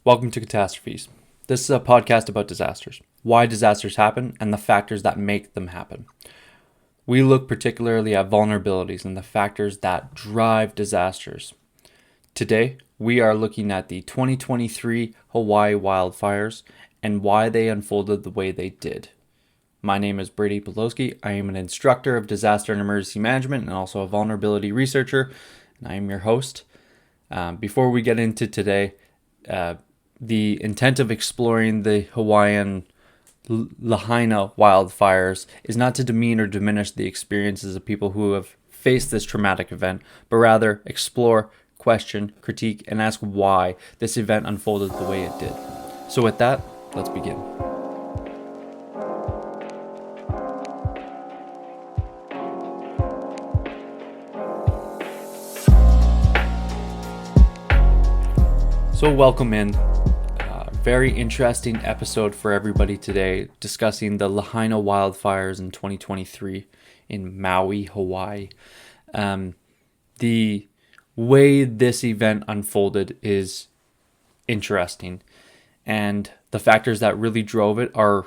Welcome to Catastrophes. This is a podcast about disasters, why disasters happen, and the factors that make them happen. We look particularly at vulnerabilities and the factors that drive disasters. Today, we are looking at the 2023 Hawaii wildfires and why they unfolded the way they did. My name is Brady Podolsky. I am an instructor of disaster and emergency management and also a vulnerability researcher, and I am your host. Before we get into today, the intent of exploring the Hawaiian Lahaina wildfires is not to demean or diminish the experiences of people who have faced this traumatic event, but rather explore, question, critique, and ask why this event unfolded the way it did. So with that, let's begin. So welcome in. Very interesting episode for everybody today, discussing the Lahaina wildfires in 2023 in Maui, Hawaii. The way this event unfolded is interesting, and the factors that really drove it are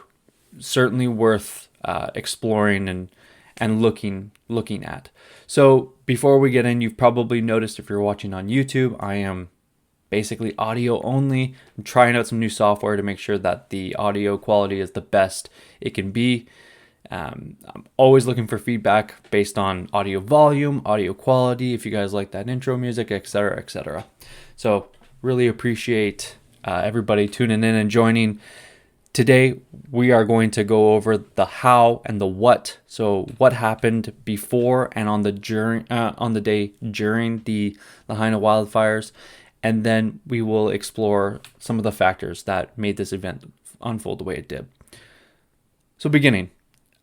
certainly worth exploring and looking at. So before we get in, you've probably noticed if you're watching on YouTube, I am basically audio only. I'm trying out some new software to make sure that the audio quality is the best it can be. I'm always looking for feedback based on audio volume, audio quality, if you guys like that intro music, etc., etc. So really appreciate everybody tuning in and joining. Today, we are going to go over the how and the what. So what happened before and on the day during the Lahaina wildfires. And then we will explore some of the factors that made this event unfold the way it did. So beginning,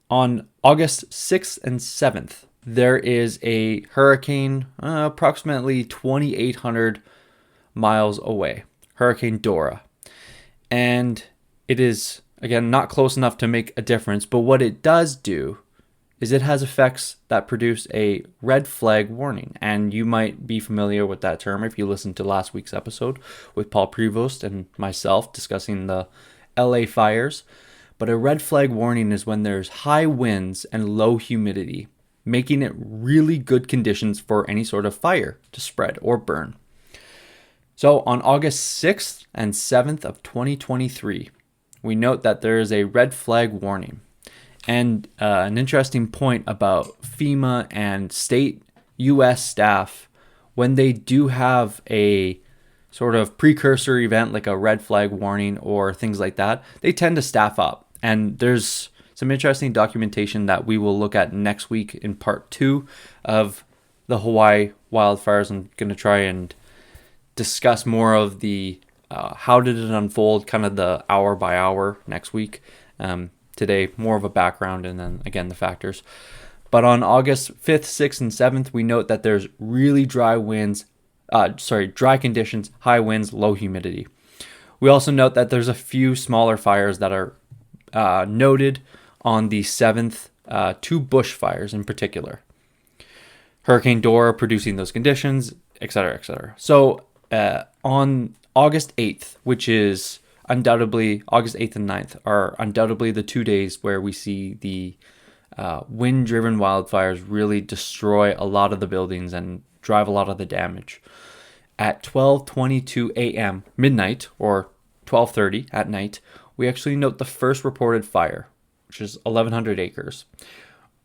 on August 6th and 7th, there is a hurricane approximately 2,800 miles away, Hurricane Dora. And it is, again, not close enough to make a difference, but what it does do is it has effects that produce a red flag warning. And you might be familiar with that term if you listened to last week's episode with Paul Prevost and myself discussing the LA fires. But a red flag warning is when there's high winds and low humidity, making it really good conditions for any sort of fire to spread or burn. So on August 6th and 7th of 2023, we note that there is a red flag warning. And an interesting point about FEMA and state U.S. staff, when they do have a sort of precursor event like a red flag warning or things like that, they tend to staff up. And there's some interesting documentation that we will look at next week in part 2 of the Hawaii wildfires. I'm going to try and discuss more of the how did it unfold, kind of the hour by hour next week. Today, more of a background and then again the factors. But on August 5th, 6th, and 7th, we note that there's really dry conditions, high winds, low humidity. We also note that there's a few smaller fires that are noted on the 7th, two bushfires in particular. Hurricane Dora producing those conditions, etc., etc. So on August 8th, which is undoubtedly, August 8th and 9th are undoubtedly the 2 days where we see the wind-driven wildfires really destroy a lot of the buildings and drive a lot of the damage. At 12:22 a.m., midnight, or 12:30 at night, we actually note the first reported fire, which is 1,100 acres.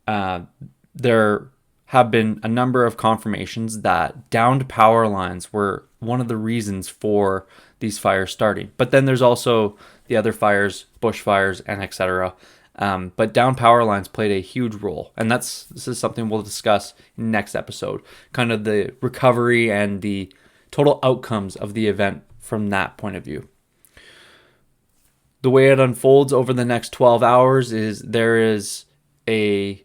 There have been a number of confirmations that downed power lines were one of the reasons for these fires starting. But then there's also the other fires, bushfires, and etc. But downed power lines played a huge role. And this is something we'll discuss in next episode. Kind of the recovery and the total outcomes of the event from that point of view. The way it unfolds over the next 12 hours is there is a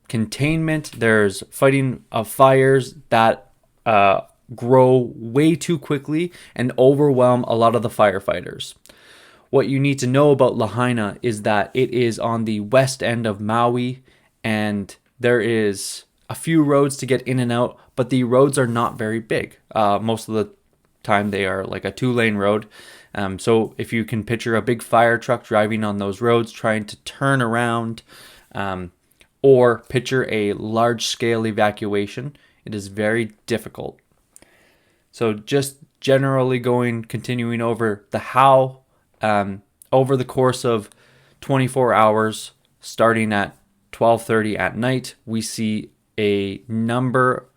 containment. There's fighting of fires that grow way too quickly and overwhelm a lot of the firefighters. What you need to know about Lahaina is that it is on the west end of Maui, and there is a few roads to get in and out, but the roads are not very big. Most of the time they are like a 2-lane road. So if you can picture a big fire truck driving on those roads trying to turn around, or picture a large-scale evacuation, it is very difficult. So just generally continuing over the how, over the course of 24 hours, starting at 12:30 at night, we see a number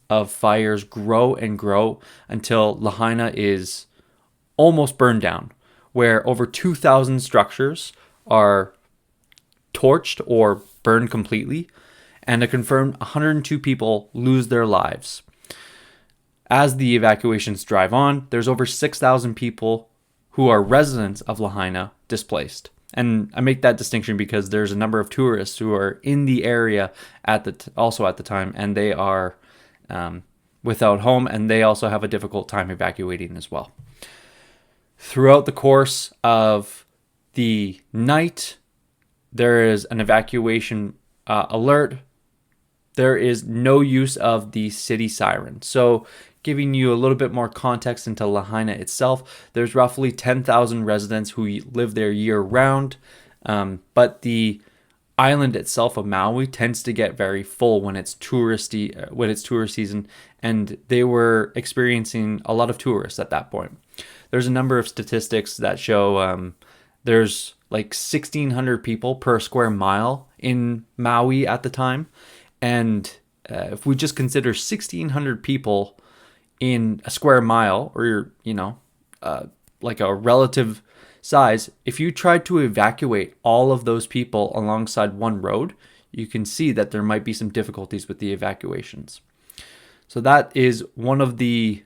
of fires grow and grow until Lahaina is almost burned down, where over 2,000 structures are torched or burned completely, and a confirmed 102 people lose their lives. As the evacuations drive on, there's over 6,000 people who are residents of Lahaina displaced. And I make that distinction because there's a number of tourists who are in the area also at the time, and they are without home, and they also have a difficult time evacuating as well. Throughout the course of the night, there is an evacuation alert. There is no use of the city siren. So giving you a little bit more context into Lahaina itself, there's roughly 10,000 residents who live there year round, but the island itself of Maui tends to get very full when it's tourist season, and they were experiencing a lot of tourists at that point. There's a number of statistics that show there's like 1,600 people per square mile in Maui at the time, and if we just consider 1,600 people in a square mile, or like a relative size, if you tried to evacuate all of those people alongside one road, you can see that there might be some difficulties with the evacuations. So that is one of the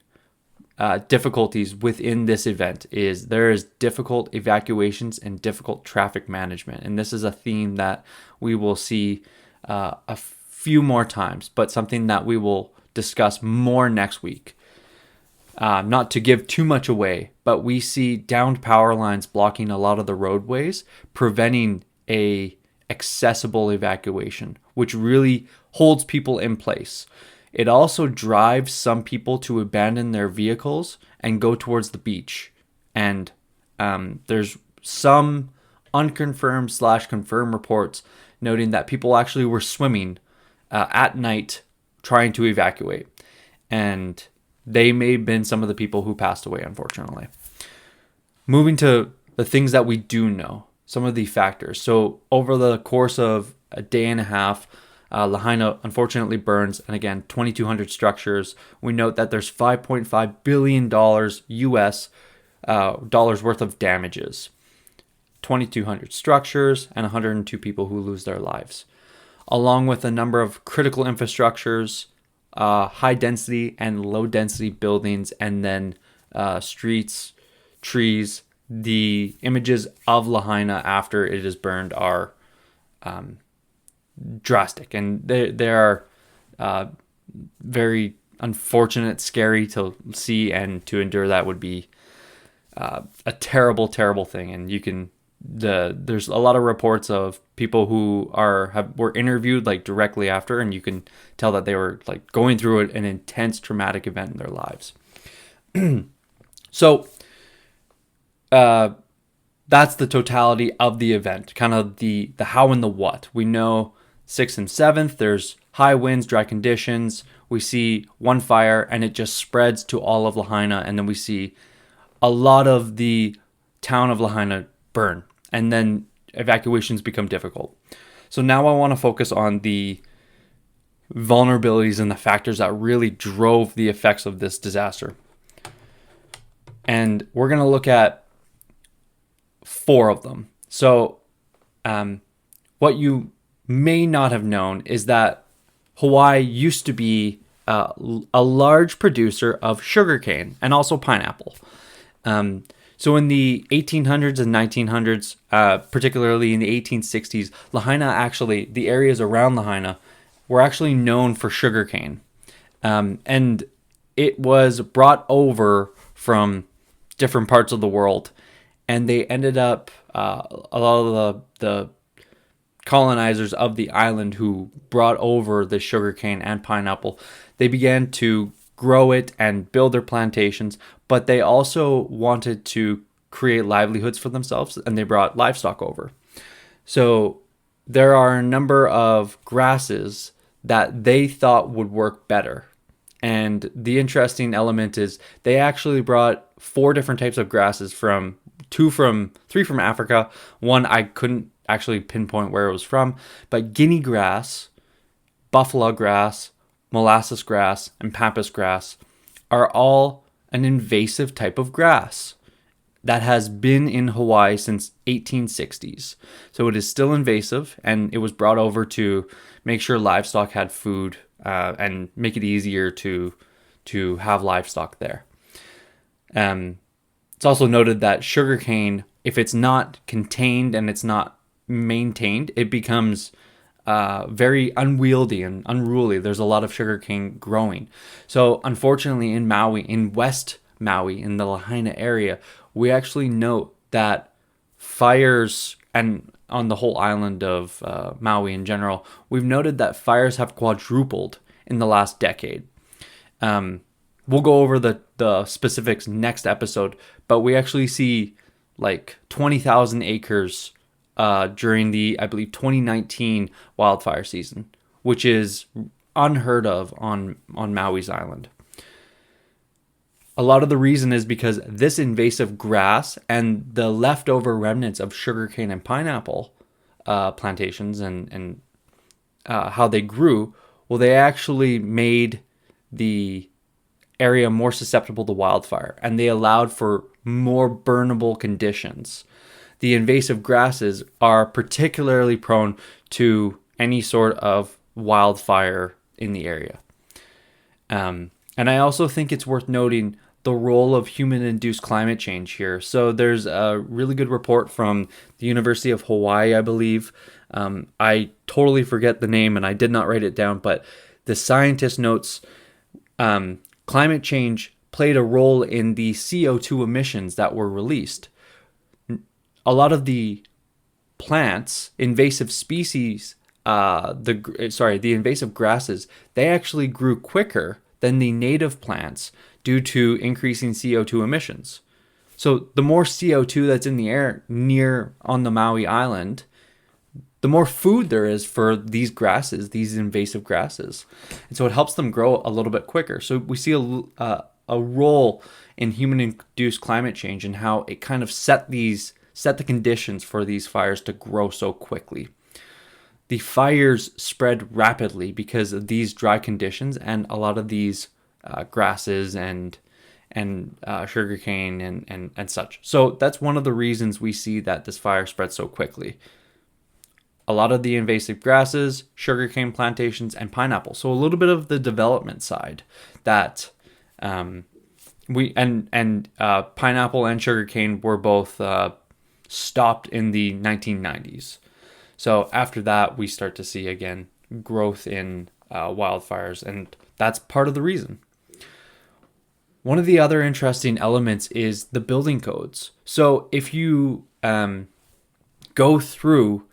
difficulties within this event, is there is difficult evacuations and difficult traffic management. And this is a theme that we will see a few more times, but something that we will discuss more next week. Not to give too much away, but we see downed power lines blocking a lot of the roadways, preventing a accessible evacuation, which really holds people in place. It also drives some people to abandon their vehicles and go towards the beach. And there's some unconfirmed/confirmed reports noting that people actually were swimming at night trying to evacuate. And they may have been some of the people who passed away, unfortunately. Moving to the things that we do know, some of the factors. So over the course of a day and a half, Lahaina unfortunately burns, and again, 2,200 structures. We note that there's $5.5 billion US dollars worth of damages. 2,200 structures and 102 people who lose their lives, along with a number of critical infrastructures, high density and low density buildings, and then streets, trees. The images of Lahaina after it is burned are drastic, and they are very unfortunate, scary to see, and to endure that would be a terrible, terrible thing. And there's a lot of reports of people who were interviewed like directly after, and you can tell that they were like going through an intense traumatic event in their lives. So that's the totality of the event, kind of the how and the what. We know 6th and 7th, there's high winds, dry conditions. We see one fire, and it just spreads to all of Lahaina, and then we see a lot of the town of Lahaina burn, and then evacuations become difficult. So now I want to focus on the vulnerabilities and the factors that really drove the effects of this disaster. And we're going to look at 4 of them. So what you may not have known is that Hawaii used to be a large producer of sugarcane and also pineapple. So in the 1800s and 1900s, particularly in the 1860s, Lahaina actually, the areas around Lahaina were actually known for sugarcane. And it was brought over from different parts of the world. And they ended up, a lot of the colonizers of the island who brought over the sugarcane and pineapple, they began to grow it and build their plantations, but they also wanted to create livelihoods for themselves, and they brought livestock over. So there are a number of grasses that they thought would work better. And the interesting element is they actually brought 4 different types of grasses three from Africa. One I couldn't actually pinpoint where it was from, but guinea grass, buffalo grass, molasses grass, and pampas grass are all an invasive type of grass that has been in Hawaii since 1860s. So it is still invasive, and it was brought over to make sure livestock had food and make it easier to have livestock there. It's also noted that sugarcane, if it's not contained and it's not maintained, it becomes very unwieldy and unruly. There's a lot of sugarcane growing. So unfortunately in Maui, in West Maui, in the Lahaina area, we actually note that fires, and on the whole island of Maui in general, we've noted that fires have quadrupled in the last decade. We'll go over the specifics next episode, but we actually see like 20,000 acres during the, I believe, 2019 wildfire season, which is unheard of on Maui's island. A lot of the reason is because this invasive grass and the leftover remnants of sugarcane and pineapple plantations and how they grew, well, they actually made the area more susceptible to wildfire, and they allowed for more burnable conditions. The invasive grasses are particularly prone to any sort of wildfire in the area. And I also think it's worth noting the role of human-induced climate change here. So there's a really good report from the University of Hawaii, I believe. I totally forget the name and I did not write it down, but the scientist notes climate change played a role in the CO2 emissions that were released. A lot of the plants, invasive species, the invasive grasses, they actually grew quicker than the native plants due to increasing CO2 emissions. So the more CO2 that's in the air near on the Maui island, the more food there is for these grasses, these invasive grasses. And so it helps them grow a little bit quicker. So we see a role in human-induced climate change and how it kind of set the conditions for these fires to grow so quickly. The fires spread rapidly because of these dry conditions, and a lot of these grasses and sugarcane and such. So that's one of the reasons we see that this fire spread so quickly. A lot of the invasive grasses, sugarcane plantations, and pineapple. So a little bit of the development side that pineapple and sugarcane were both stopped in the 1990s. So after that, we start to see again growth in wildfires, and that's part of the reason. One of the other interesting elements is the building codes. So if you go through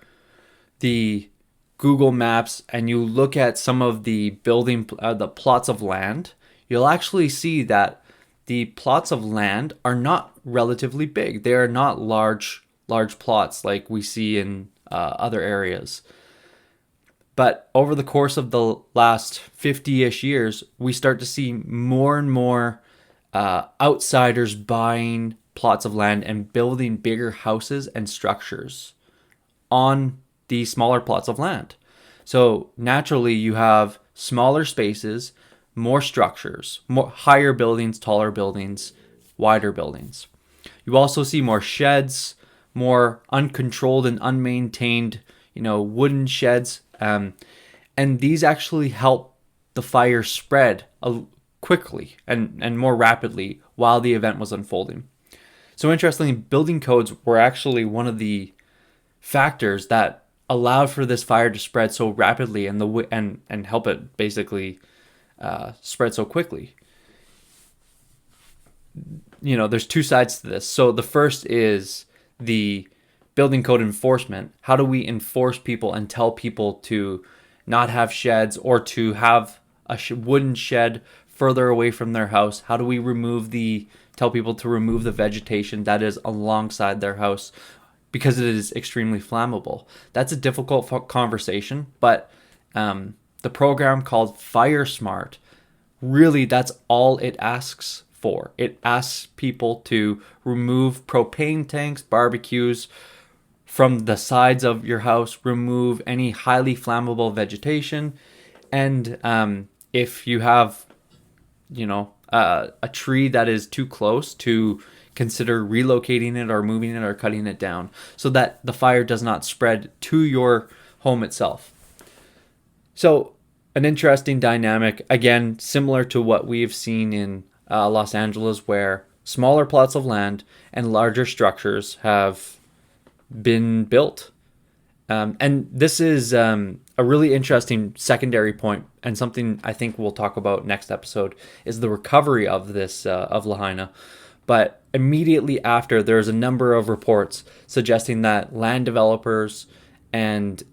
the Google Maps and you look at some of the the plots of land, you'll actually see that the plots of land are not relatively big. They are not large plots like we see in other areas. But over the course of the last 50-ish years, we start to see more and more outsiders buying plots of land and building bigger houses and structures on the smaller plots of land. So naturally you have smaller spaces, more structures, more higher buildings, taller buildings, wider buildings. You also see more sheds, more uncontrolled and unmaintained, wooden sheds. And these actually help the fire spread quickly and more rapidly while the event was unfolding. So interestingly, building codes were actually one of the factors that allowed for this fire to spread so rapidly and help it basically spread so quickly. There's two sides to this. So the first is the building code enforcement. How do we enforce people and tell people to not have sheds or to have a wooden shed further away from their house? How do we tell people to remove the vegetation that is alongside their house because it is extremely flammable? That's a difficult conversation, but the program called Fire Smart, really that's all it asks for. It asks people to remove propane tanks, barbecues from the sides of your house, remove any highly flammable vegetation, and if you have, a tree that is too close, to consider relocating it or moving it or cutting it down so that the fire does not spread to your home itself. So an interesting dynamic, again, similar to what we've seen in Los Angeles, where smaller plots of land and larger structures have been built. And this is a really interesting secondary point, and something I think we'll talk about next episode, is the recovery of this, of Lahaina. But immediately after, there's a number of reports suggesting that land developers and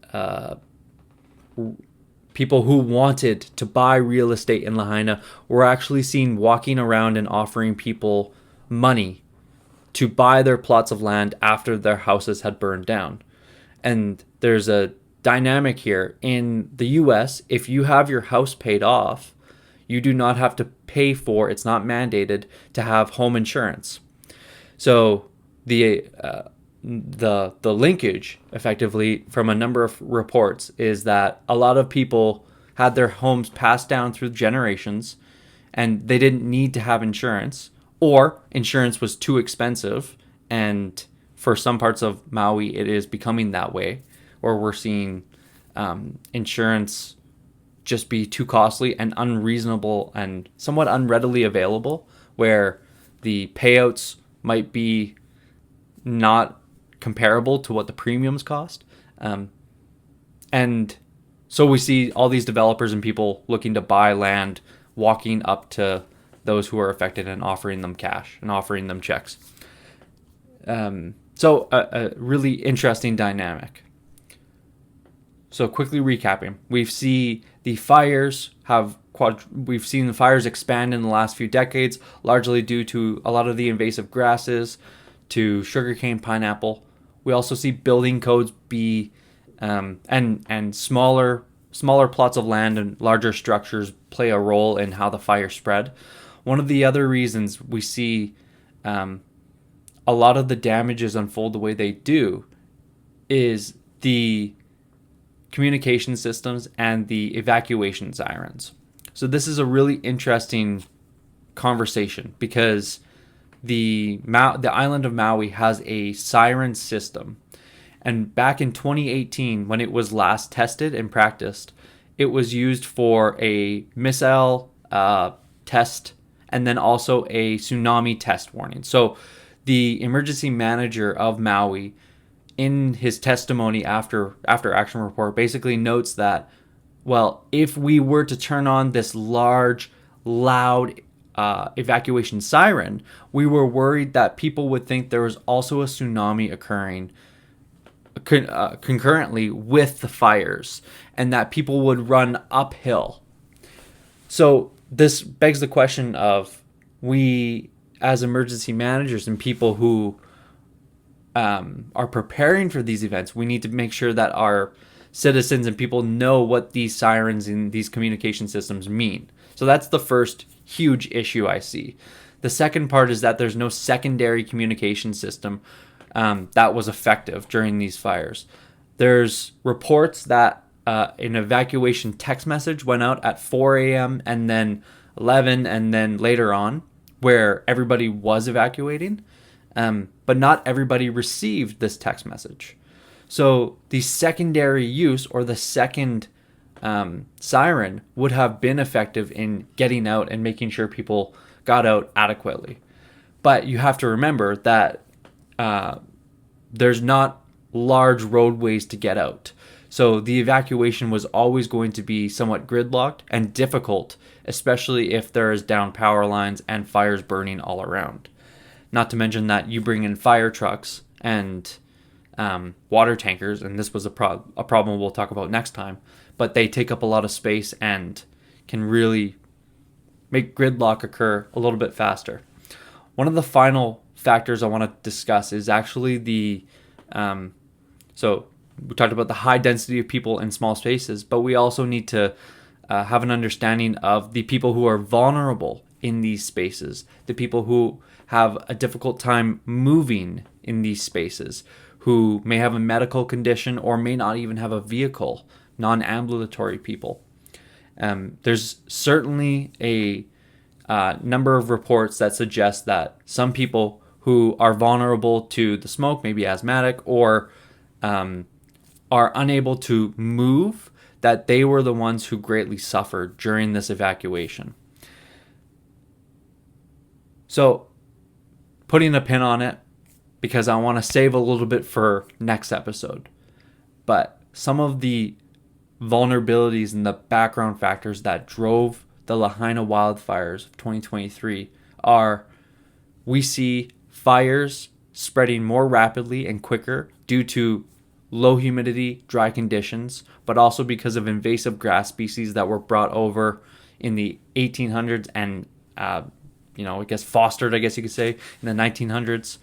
people who wanted to buy real estate in Lahaina were actually seen walking around and offering people money to buy their plots of land after their houses had burned down. And there's a dynamic here. In the US, if you have your house paid off, you do not have to pay for, it's not mandated to have home insurance. So the linkage, effectively, from a number of reports is that a lot of people had their homes passed down through generations and they didn't need to have insurance, or insurance was too expensive. And for some parts of Maui, it is becoming that way, where we're seeing insurance just be too costly and unreasonable and somewhat unreadily available, where the payouts might be not comparable to what the premiums cost. And so we see all these developers and people looking to buy land, walking up to those who are affected and offering them cash and offering them checks. So a really interesting dynamic. So quickly recapping, we've seen the fires expand in the last few decades, largely due to a lot of the invasive grasses, to sugarcane, pineapple. We also see building codes be and smaller plots of land and larger structures play a role in how the fire spread. One of the other reasons we see a lot of the damages unfold the way they do is the communication systems and the evacuation sirens. So this is a really interesting conversation, because the island of Maui has a siren system. And back in 2018, when it was last tested and practiced, it was used for a missile test and then also a tsunami test warning. So the emergency manager of Maui, in his testimony after action report, basically notes that, well, if we were to turn on this large, loud evacuation siren, we were worried that people would think there was also a tsunami occurring concurrently with the fires, and that people would run uphill. So this begs the question of, we as emergency managers and people who are preparing for these events, we need to make sure that our citizens and people know what these sirens and these communication systems mean. So that's the first huge issue I see. The second part is that there's no secondary communication system that was effective during these fires. There's reports that an evacuation text message went out at 4 a.m. and then 11 and then later on, where everybody was evacuating. But not everybody received this text message. So the secondary use, or the second siren, would have been effective in getting out and making sure people got out adequately. But you have to remember that there's not large roadways to get out. So the evacuation was always going to be somewhat gridlocked and difficult, especially if there is down power lines and fires burning all around. Not to mention that you bring in fire trucks and water tankers, and this was a problem we'll talk about next time, but they take up a lot of space and can really make gridlock occur a little bit faster. One of the final factors I want to discuss is actually so we talked about the high density of people in small spaces, but we also need to have an understanding of the people who are vulnerable in these spaces, the people who have a difficult time moving in these spaces, who may have a medical condition or may not even have a vehicle, non-ambulatory people. There's certainly a number of reports that suggest that some people who are vulnerable to the smoke, maybe asthmatic, or are unable to move, that they were the ones who greatly suffered during this evacuation. So, putting a pin on it, because I want to save a little bit for next episode. But some of the vulnerabilities and the background factors that drove the Lahaina wildfires of 2023 are, we see fires spreading more rapidly and quicker due to low humidity, dry conditions, but also because of invasive grass species that were brought over in the 1800s and, fostered, I guess you could say, in the 1900s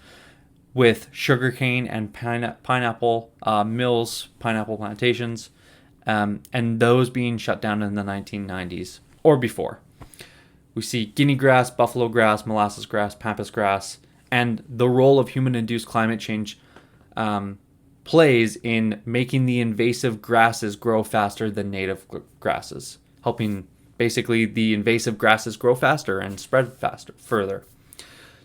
with sugarcane and pineapple mills, pineapple plantations, and those being shut down in the 1990s or before. We see guinea grass, buffalo grass, molasses grass, pampas grass, and the role of human-induced climate change plays in making the invasive grasses grow faster than native grasses, helping basically the invasive grasses grow faster and spread further.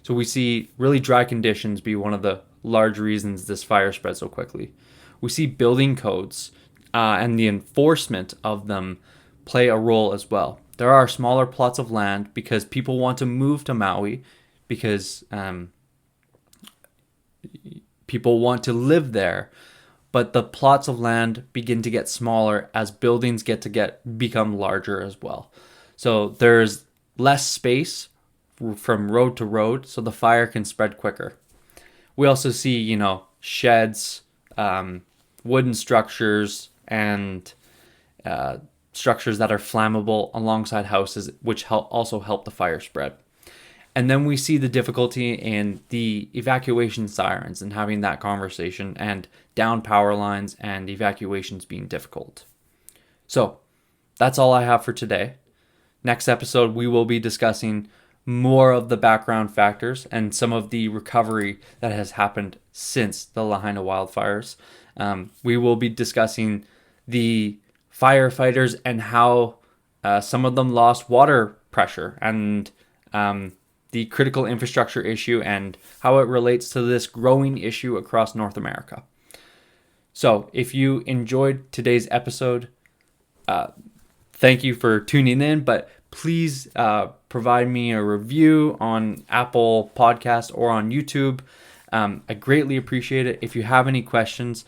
So we see really dry conditions be one of the large reasons this fire spread so quickly. We see building codes and the enforcement of them play a role as well. There are smaller plots of land because people want to move to Maui because people want to live there, but the plots of land begin to get smaller as buildings become larger as well. So there's less space from road to road, so the fire can spread quicker. We also see, sheds, wooden structures, and structures that are flammable alongside houses, which also help the fire spread. And then we see the difficulty in the evacuation sirens and having that conversation, and down power lines and evacuations being difficult. So that's all I have for today. Next episode, we will be discussing more of the background factors and some of the recovery that has happened since the Lahaina wildfires. We will be discussing the firefighters and how some of them lost water pressure and the critical infrastructure issue and how it relates to this growing issue across North America. So if you enjoyed today's episode, thank you for tuning in, but please provide me a review on Apple Podcasts or on YouTube. I greatly appreciate it. If you have any questions,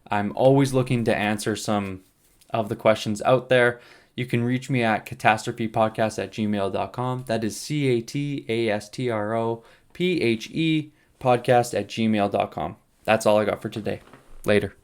I'm always looking to answer some of the questions out there. You can reach me at catastrophepodcast@gmail.com. That is CATASTROPHE podcast@gmail.com. That's all I got for today. Later.